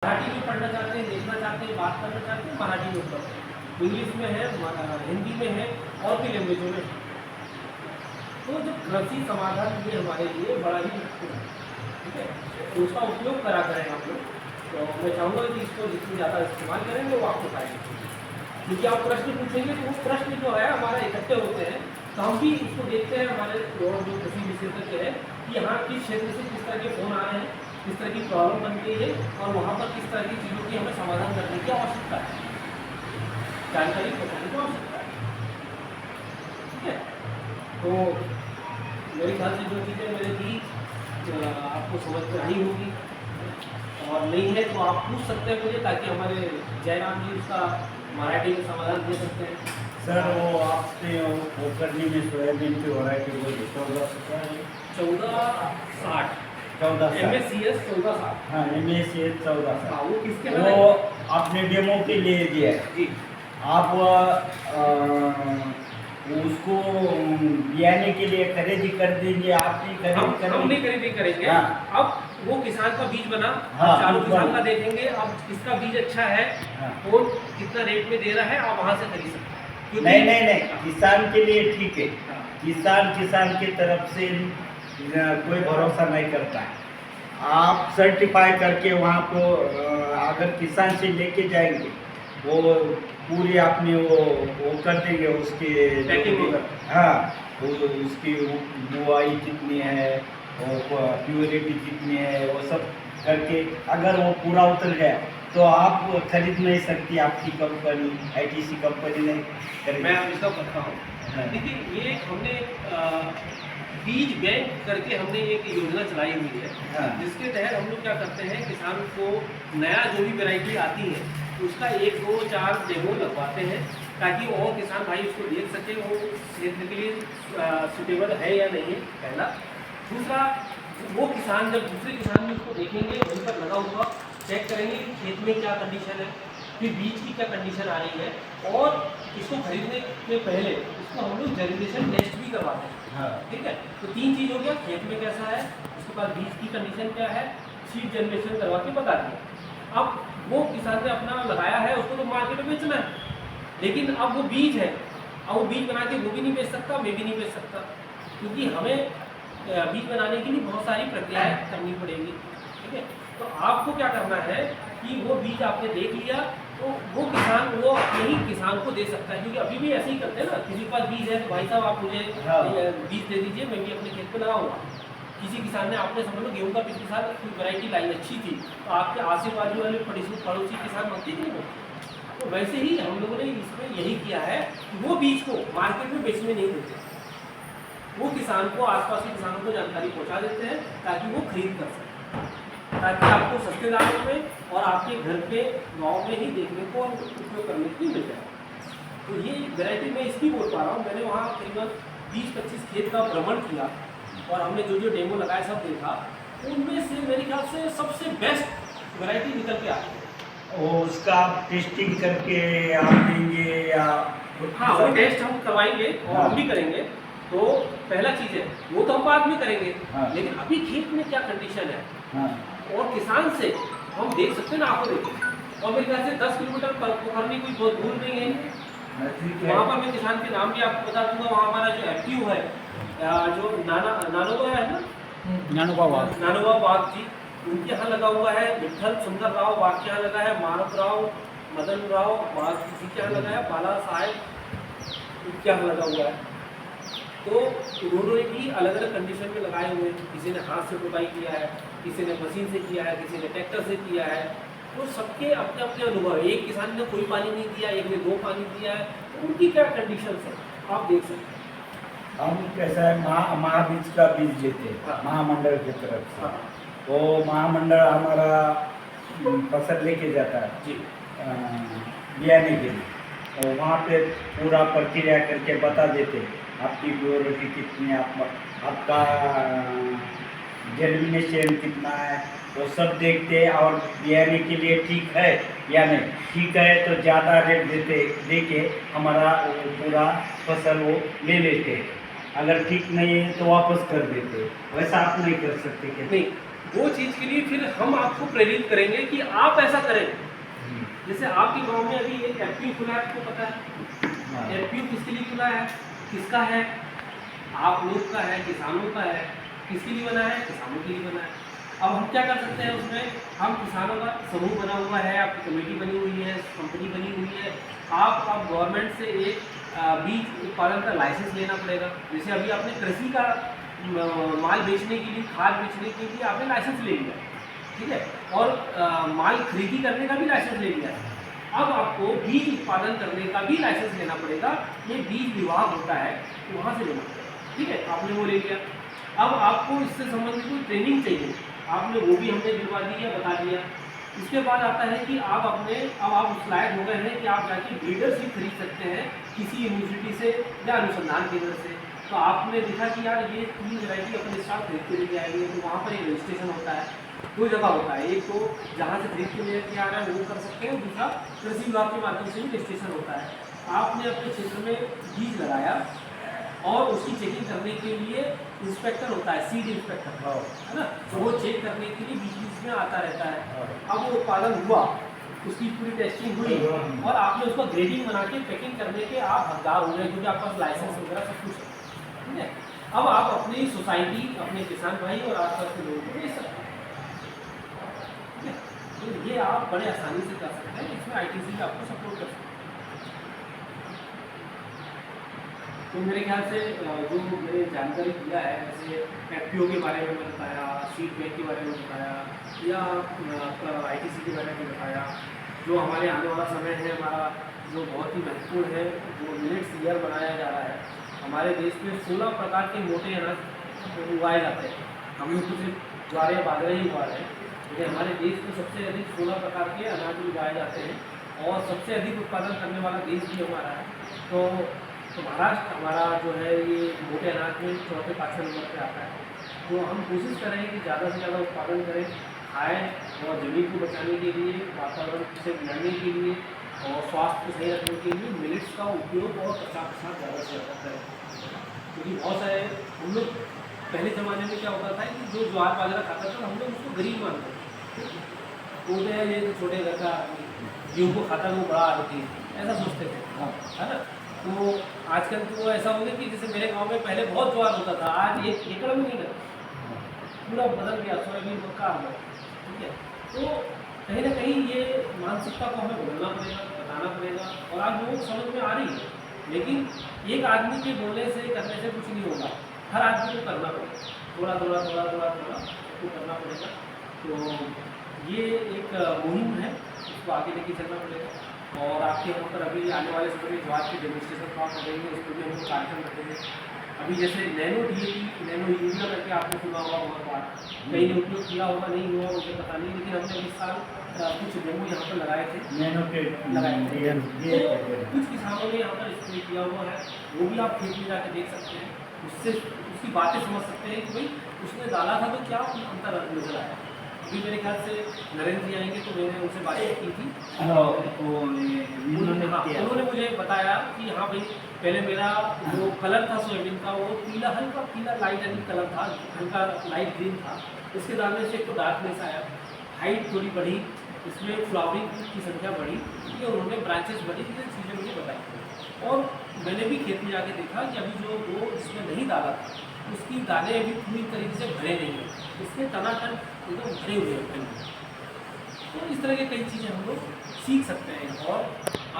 मराठी में पढ़ना चाहते हैं, देखना चाहते हैं, बात करना चाहते हैं, मराठी में उपलब्ध है, इंग्लिश में है, हिंदी में है और भी लैंग्वेजों में है। तो जो कृषि समाधान ये हमारे लिए बड़ा ही महत्वपूर्ण है, ठीक है। तो उसका उपयोग करा करें आप लोग। तो मैं चाहूँगा कि इसको जितनी ज़्यादा इस्तेमाल करेंगे वो आपको फायदा, क्योंकि आप प्रश्न पूछेंगे तो वो प्रश्न जो है हमारे इकट्ठे होते हैं, तो हम भी इसको देखते हैं हमारे जो कृषि विशेषज्ञ है कि यहाँ किस क्षेत्र से किस तरह के फोन आ रहे हैं, किस तरह की प्रॉब्लम बन गई है और वहाँ पर किस तरह की चीज़ों की हमें समाधान करने की आवश्यकता है, जानकारी पहुँचाने की आवश्यकता है, ठीक है। तो मेरे ख्याल से जो चीज़ें मैंने दी आपको समझ में आई होगी, और नहीं है तो आप पूछ सकते हैं मुझे, ताकि हमारे जयराम जी उसका मराठी में समाधान दे सकते हैं। सर वो आपने वो करनी में सोयाबीन की वैरायटी बोली 1460 MSCS 1460। हाँ MSCS 1460। हाँ, वो किसके वो आपने डेमो के लिए दिया है जी। आप उसको बियाने के लिए खरीदी कर देंगे, आप ही हम नहीं खरीदी करेंगे। हाँ। अब वो किसान का बीज बना, हाँ, चालू किसान का देखेंगे, अब किसका बीज अच्छा है, हाँ। कौन कितना रेट में दे रहा है, आप वहाँ से खरीद सकते हैं। नहीं किसान के लिए ठीक है। हाँ। किसान की तरफ से कोई भरोसा नहीं करता है। आप सर्टिफाई करके वहाँ को अगर किसान से लेके जाएंगे, वो पूरी आपने वो कर देंगे उसके पैकिंग। हाँ, वो उसकी बुआई कितनी है, वो प्योरिटी कितनी है, वो सब करके अगर वो पूरा उतर गया तो आप खरीद नहीं सकती, आपकी कंपनी ITC कंपनी नहीं खरीद। मैं इसका करता हूँ। हाँ। देखिए ये हमने बीज बैंक करके हमने एक योजना चलाई हुई है, हाँ। जिसके तहत हम लोग क्या करते हैं, किसान को नया जो भी वैरायटी आती है उसका 1, 2, 4 डेमो लगवाते हैं, ताकि और किसान भाई उसको देख सके वो क्षेत्र के लिए सुटेबल है या नहीं है, पहला। दूसरा, वो किसान जब दूसरे किसान भी उसको देखेंगे, वहीं पर लगा हुआ चेक करेंगे कि खेत में क्या कंडीशन है, फिर बीज की क्या कंडीशन आ रही है, और इसको खरीदने के पहले इसको हम लोग जनरेशन टेस्ट भी करवाते हैं। हाँ। ठीक है, तो 3 चीज़ हो गया, खेत में कैसा है, उसके बाद बीज की कंडीशन क्या है, सीड जनरेशन करवा के बता दिया। अब वो किसान ने अपना लगाया है, उसको तो मार्केट में बेचना है, लेकिन अब वो बीज है, अब वो बीज बना के वो भी नहीं बेच सकता, मैं भी नहीं बेच सकता, क्योंकि हमें बीज बनाने के लिए बहुत सारी प्रक्रियाएं करनी पड़ेगी, ठीक है। तो आपको क्या करना है कि वो बीज आपने देख लिया, तो वो किसान वो अपने ही किसान को दे सकता है, क्योंकि अभी भी ऐसे ही करते हैं ना, किसी के पास बीज है तो भाई साहब आप मुझे हाँ। बीज दे दीजिए, मैं भी अपने खेत में लगाऊंगा। किसी किसान ने आपने समझ लो गेहूँ का पिछले साल कोई वैरायटी लाई अच्छी थी, तो आपके आसे बाजू वाले पड़ोसी किसान बनते कि नहीं बनते। तो वैसे ही हम लोगों ने इसमें यही किया है कि वो बीज को मार्केट में बेचने नहीं देते, वो किसान को, आसपास के किसानों को जानकारी पहुंचा देते हैं, ताकि वो खरीद कर सकें, ताकि आपको सस्ते दामों में और आपके घर पे गाँव में ही देखने को और उपयोग करने को मिल जाए। तो ये वैरायटी मैं इसकी बोल पा रहा हूँ, मैंने वहाँ करीबन 20-25 खेत का भ्रमण किया और हमने जो डेमो लगाए सब देखा, उनमें से मेरे ख्याल से सबसे बेस्ट वैरायटी निकल के आती है। वो उसका आप टेस्टिंग करके आप देंगे या? हाँ, वो टेस्ट हम करवाएंगे और हाँ। हम भी करेंगे। तो पहला चीज़ है वो तो हम बाद में करेंगे, हाँ। लेकिन अभी खेत में क्या कंडीशन है हाँ। और किसान से हम देख सकते हैं ना, आपको देखें। और मेरे ख्याल से 10 किलोमीटर पोखरनी कोई बहुत दूर नहीं है, ठीक है। वहाँ पर मैं किसान के नाम भी आपको बता दूंगा। वहाँ हमारा जो FPU है, जो नानोबा है ना, नानोबा बाग जी, उनके यहाँ लगा हुआ है। विठल सुंदर राव बाग के यहाँ लगा है, मानव राव मदन राव बाग जी के यहाँ लगा है, बाला साहेब उनके यहाँ लगा हुआ है। तो उन्होंने भी अलग अलग कंडीशन में लगाए हुए हैं, किसी ने हाथ से बुनाई किया है, किसी ने मशीन से किया है, किसी ने ट्रैक्टर से किया है। तो सबके अपने अपने अनुभव है। एक किसान ने कोई पानी नहीं दिया, एक ने 2 पानी दिया है, तो उनकी क्या कंडीशन है आप देख सकते हैं। हम कैसा है महाबीज का बीज लेते हैं। हाँ। महामंडल की तरफ से। हाँ तो महामंडल हमारा फसल लेके जाता है जी, बियाने के लिए, तो वहाँ पे पूरा प्रक्रिया करके बता देते हैं आपकी प्योरिटी कितनी है, आपका जर्मिनेशन कितना है, वो सब देखते हैं और बियाने के लिए ठीक है या नहीं। ठीक है तो ज़्यादा रेट दे के हमारा पूरा फसल वो ले लेते हैं, अगर ठीक नहीं है तो वापस कर देते हैं। वैसा आप नहीं कर सकते क्या? नहीं, वो चीज़ के लिए फिर हम आपको प्रेरित करेंगे कि आप ऐसा करें। जैसे आपके गांव में अभी एक एफपीओ खुला है, आपको पता है एफपीओ किसके लिए खुला है, किसका है, आप लोग का है, किसानों का है। किसके लिए बना है, किसानों के लिए बना है। अब हम क्या कर सकते हैं उसमें, हम किसानों का समूह बना हुआ है, आपकी कमेटी बनी हुई है, कंपनी बनी हुई है। आप गवर्नमेंट से एक बीज उत्पादन का लाइसेंस लेना पड़ेगा। जैसे अभी आपने कृषि का माल बेचने के लिए, खाद बेचने के लिए आपने लाइसेंस ले लिया, ठीक है, और माल खरीदी करने का भी लाइसेंस ले लिया है। अब आपको बीज उत्पादन करने का भी लाइसेंस लेना पड़ेगा। ये बीज विभाग होता है, तो वहाँ से लेना पड़ेगा, ठीक है, आपने वो ले लिया। अब आपको इससे संबंधित कोई ट्रेनिंग चाहिए, आपने वो भी हमने दिलवा दी या बता दिया। इसके बाद आता है कि आप अब आप उस लायक हो गए हैं कि आप जाके ब्रीडर्स भी खरीद सकते हैं किसी यूनिवर्सिटी से या अनुसंधान केंद्र से। तो आपने देखा कि यार ये 3 वैरायटी अपने साथ खरीद के लेके आएंगे, तो वहाँ पर एक रजिस्ट्रेशन होता है। 2 जगह होता है, एक तो जहाँ से खरीद के लेके आ रहा है वो कर सकते हैं, दूसरा कृषि विभाग के माध्यम से भी रजिस्ट्रेशन होता है। आपने अपने क्षेत्र में बीज लगाया और उसकी चेकिंग करने के लिए इंस्पेक्टर होता है, सीड इंस्पेक्टर, है ना, तो वो चेक करने के लिए बीच बीच में आता रहता है। अब वो उत्पादन हुआ, उसकी पूरी टेस्टिंग हुई और आपने उसका ग्रेडिंग बना के पैकिंग करने के आप हकदार हो गए, क्योंकि आपके पास लाइसेंस वगैरह सब कुछ है, ठीक है। अब आप अपनी सोसाइटी, अपने किसान भाई और आसपास के लोगों को बेच सकते हैं, ठीक है। तो ये आप बड़े आसानी से कर सकते हैं, इसमें आईटीसी भी आपको सपोर्ट कर सकते हैं। तो मेरे ख्याल से जो मैंने जानकारी दिया है, जैसे एफपीओ के बारे में बताया, सीड बैंक के बारे में बताया, या आईटीसी के बारे में बताया, जो हमारे आने वाला समय है हमारा जो बहुत ही महत्वपूर्ण है, वो मिलेट्स ईयर बनाया जा रहा है। हमारे देश में 16 प्रकार के मोटे अनाज उगाए जाते हैं। हम लोग तो सिर्फ ज्वार या बाजरा ही उगा रहे हैं, लेकिन हमारे देश में सबसे अधिक 16 प्रकार के अनाज उगाए जाते हैं और सबसे अधिक उत्पादन करने वाला देश भी हमारा है। तो महाराष्ट्र हमारा जो है ये मोटे अनाज में 4-5 नंबर पे आता है। तो हम कोशिश करें कि ज़्यादा से ज़्यादा उत्पादन करें, खाएँ, और ज़मीन को बचाने के लिए, वातावरण से लड़ने के लिए और स्वास्थ्य को सही रखने के लिए मिलेट्स का उपयोग और प्रचार ज़्यादा से ज़्यादा करें। क्योंकि बहुत सारे हम लोग पहले ज़माने में क्या होता था कि जो ज्वार बाजरा खाता था हम लोग उसको गरीब मानते थे, वो तो ये तो छोटे घर का गेहूँ को खाता वो बड़ा आदमी, ऐसा सोचते थे, है ना। तो आजकल तो ऐसा हो गया कि जैसे मेरे गांव में पहले बहुत ज्वार होता था, आज 1 एकड़ में नहीं लगता, पूरा बदल गया, सोयाबीन मक्का आ गया, ठीक है। तो कहीं ना कहीं ये मानसिकता को हमें बदलना पड़ेगा, बताना पड़ेगा, और आज लोग समझ में आ रही है। लेकिन एक आदमी के बोलने से, करने से कुछ नहीं होगा, हर आदमी को करना पड़ेगा, थोड़ा थोड़ा थोड़ा थोड़ा थोड़ा उसको करना पड़ेगा। तो ये एक मुहिम है, इसको आगे लेके चलना पड़ेगा। और आपके यहाँ पर अभी आने वाले समय में ज्वार के डेमोन्स्ट्रेशन काम करेंगे, उसको भी हम लोग कार्यक्रम रखेंगे। अभी जैसे नैनो डीएपी, नैनो यूरिया करके आपने सुना होगा, बहुत बार कहीं ने उपयोग किया होगा, नहीं हुआ मुझे पता नहीं, लेकिन हमने इस साल कुछ डेमो यहाँ पर लगाए थे, नैनो के लगाए थे। ये कुछ किसानों ने यहाँ पर स्प्रे किया हुआ है, वो भी आप खेत में जाकर देख सकते हैं, उससे उसकी बातें समझ सकते हैं कि भाई उसने डाला था तो क्या अंतर नजर आया। अभी मेरे ख्याल से नरेंद्र जी आएंगे तो मैंने उनसे बातचीत की थी, उन्होंने मुझे बताया कि हाँ भाई पहले मेरा जो कलर था सोयाबीन का वो पीला, हल्का पीला लाइट एंड कलर था, हल्का लाइट ग्रीन था। इसके डालने से एक तो डार्कनेस आया, हाइट थोड़ी बढ़ी, इसमें फ्लावरिंग की संख्या बढ़ी, ये उन्होंने ब्रांचेस बढ़ी, ये चीज़ें मुझे बताई। और मैंने भी खेत में जाके देखा कि अभी जो वो इसमें नहीं डाला था उसकी दाने अभी पूरी तरीके से भरे नहीं हैं, इसके तनातन एकदम भरे हुए हैं। तो इस तरह की कई चीज़ें हम लोग सीख सकते हैं। और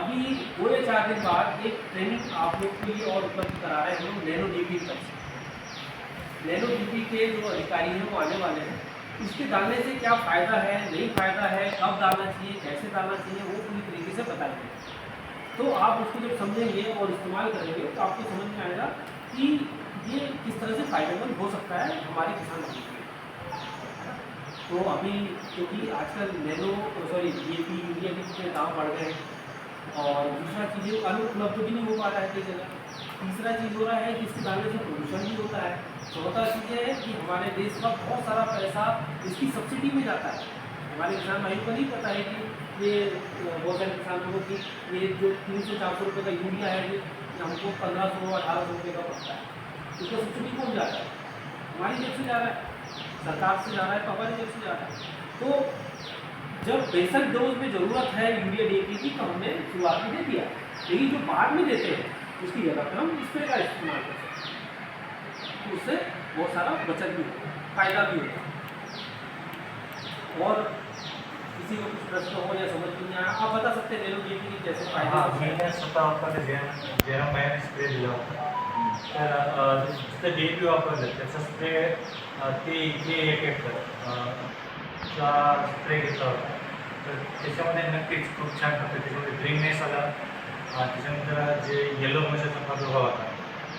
अभी 2 या 4 दिन बाद एक ट्रेनिंग आप लोग के लिए और उपलब्ध करा रहे हैं हम लोग नैनो डीपी तरफ से। नैनो डीपी के जो अधिकारी हैं वो आने वाले हैं, इसके डालने से क्या फ़ायदा है, नहीं फ़ायदा है, कब डालना चाहिए, कैसे डालना चाहिए, वो पूरी तरीके से बताएंगे। तो आप उसको जब समझेंगे और इस्तेमाल करेंगे तो आपको समझ में आएगा कि ये किस तरह से फ़ायदेमंद हो सकता है हमारे किसान भाई के लिए। तो अभी क्योंकि आजकल डीएपी यूरिया के कितने दाम बढ़ गए हैं, और दूसरा चीज़ें अनुपलब्ध भी नहीं हो पा रहा है कई जगह। तीसरा चीज़ हो रहा है कि इसके डालने से प्रदूषण भी होता है। चौथा चीज़ है कि हमारे देश का बहुत सारा पैसा इसकी सब्सिडी में जाता है। हमारे किसान भाइयों को नहीं पता है कि ये बहुत सारे किसानों को कि ये जो 300-400 रुपये का यूरिया है ये हमको 1500-1800 रुपये का पड़ता है, इसका सब्सिडी कौन जा रहा है, हमारी जेब से जा रहा है। सरकार से जा रहा है तो हमारी जेब से जा रहा है। तो जब बेसिक डोज में ज़रूरत है यूरिया डीएपी की तो हमने शुरुआत में दे दिया, लेकिन जो बाद में देते हैं उसकी जगह पर हम स्प्रे का इस्तेमाल कर सकते हैं, तो उससे बहुत सारा बचत भी होता है, फायदा भी होता है। और किसी को कुछ प्रश्न हो या समझ नहीं आया आप बता सकते हैं नैनो डीएपी की कैसे फायदे हां, होते हैं। मैंने स्वतः वापरले जेरम बाहेर स्प्रे दिला होता. तर जिथं DAP वापरलं त्याचा स्प्रे ते इथे 1 एकर चा स्प्रे घेतला होता. तर त्याच्यामध्ये नक्कीच खूप छान पद्धतीने ग्रीननेस आला. त्याच्यानंतर जे येलो मशाचा प्रादुर्भाव होता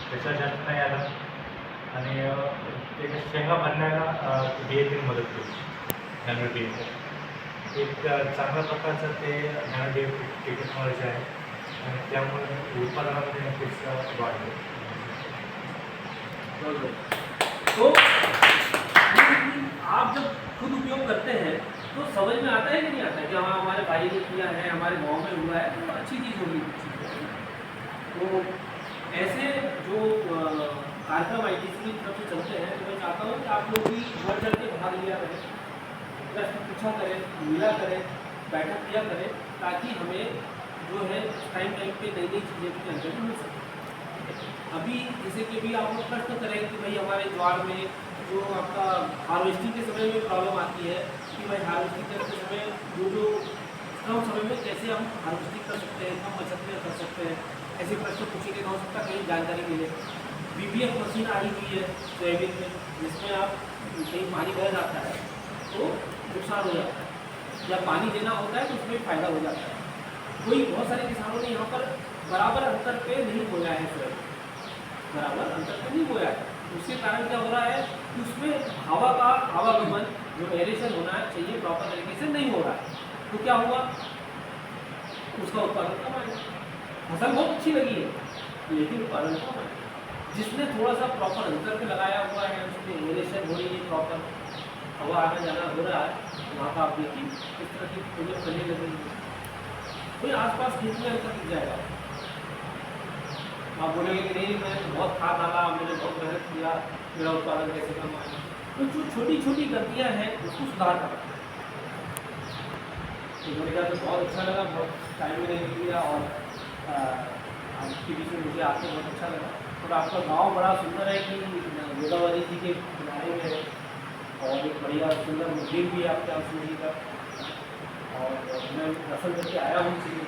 त्याचा जास्त नाही आला आणि त्याच्या शेंगा भरण्याला DAP मदत केली. नॅनो DAP एक चांगल्या प्रकारचं ते नॅनो DAP टेक्नॉलॉजी आहे आणि त्यामुळे उत्पादनामध्ये नक्कीच वाढ होईल. तो आप जब खुद उपयोग करते हैं तो समझ में आता है कि नहीं आता है कि हाँ हमारे भाई ने किया है, हमारे गांव में हुआ है तो अच्छी चीज़ होगी। तो ऐसे जो कार्यक्रम ITC की तरफ से चलते हैं तो मैं चाहता हूँ कि आप लोग भी बढ़ चढ़ के भाग लिया करें, प्रश्न पूछा करें, मिला करें, बैठक किया करें, ताकि हमें जो है टाइम पे नई नई चीज़ें की जानकारी मिल सके। अभी जैसे कि भी आप लोग प्रश्न करें कि भाई हमारे ज्वार में जो आपका हार्वेस्टिंग के समय में प्रॉब्लम आती है कि भाई हार्वेस्टिंग करते समय जो कम समय में कैसे हम हार्वेस्टिंग कर सकते हैं, कम बचत में कर सकते हैं, ऐसे प्रश्न पूछेंगे तो हो सकता है कहीं जानकारी मिले। BBF मशीन आई हुई है सोयाबीन में, जिसमें आप कहीं पानी बह जाता है तो नुकसान हो जाता है, या पानी देना होता है तो उसमें फ़ायदा हो जाता है। कोई बहुत सारे किसानों ने यहाँ पर बराबर अंतर पे नहीं बोया है सोयाबीन, बराबर अंतर पे नहीं बोया है। उसके कारण क्या हो रहा है कि उसमें हवा का आवागमन जो एरेशन होना चाहिए प्रॉपर तरीके से नहीं हो रहा है, तो क्या हुआ उसका उत्पादन कम आएगा। फसल बहुत अच्छी लगी है लेकिन उत्पादन कम आएगा। जिसने थोड़ा सा प्रॉपर अंतर पे लगाया हुआ है, उसमें एरेशन हो रही है, प्रॉपर हवा आना जाना हो रहा है, वहाँ का आप देखिए किस तरह की फूलें फलने लग रही है। कोई आसपास खेत में अंतर दिख जाएगा, आप बोलेंगे कि नहीं मैं बहुत खाद डाला, मैंने बहुत मेहनत किया, मेरा उत्पादन कैसे कम आया। तो जो छोटी छोटी गलतियाँ हैं उसको सुधार करना। तो मेरे ख्याल से बहुत अच्छा लगा, बहुत टाइम मैंने लिया और आपके बीच में मुझे आके बहुत अच्छा लगा। और आपका गांव बड़ा सुंदर है कि गोदावरी जी के किनारे में है और एक बढ़िया सुंदर मंदिर भी है आपके आंसू जी का, और मैं दर्शन करके आया हूँ चीज़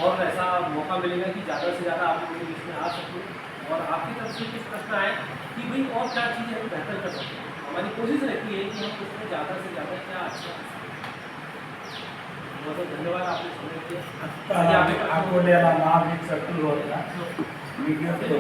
और ऐसा मौका मिलेगा कि ज़्यादा से ज़्यादा आप लोगों के बीच में आ सकूँ और आपकी तरफ से कुछ प्रश्न आए कि भाई और क्या चीज़ें हम बेहतर कर सकते हैं। हमारी कोशिश रहती है कि हम उसमें ज़्यादा से ज़्यादा क्या अच्छा कर सकते हैं। बहुत बहुत धन्यवाद आपने समय दिया। अकोल्याला महावीर चतुर्वेद मी घेतो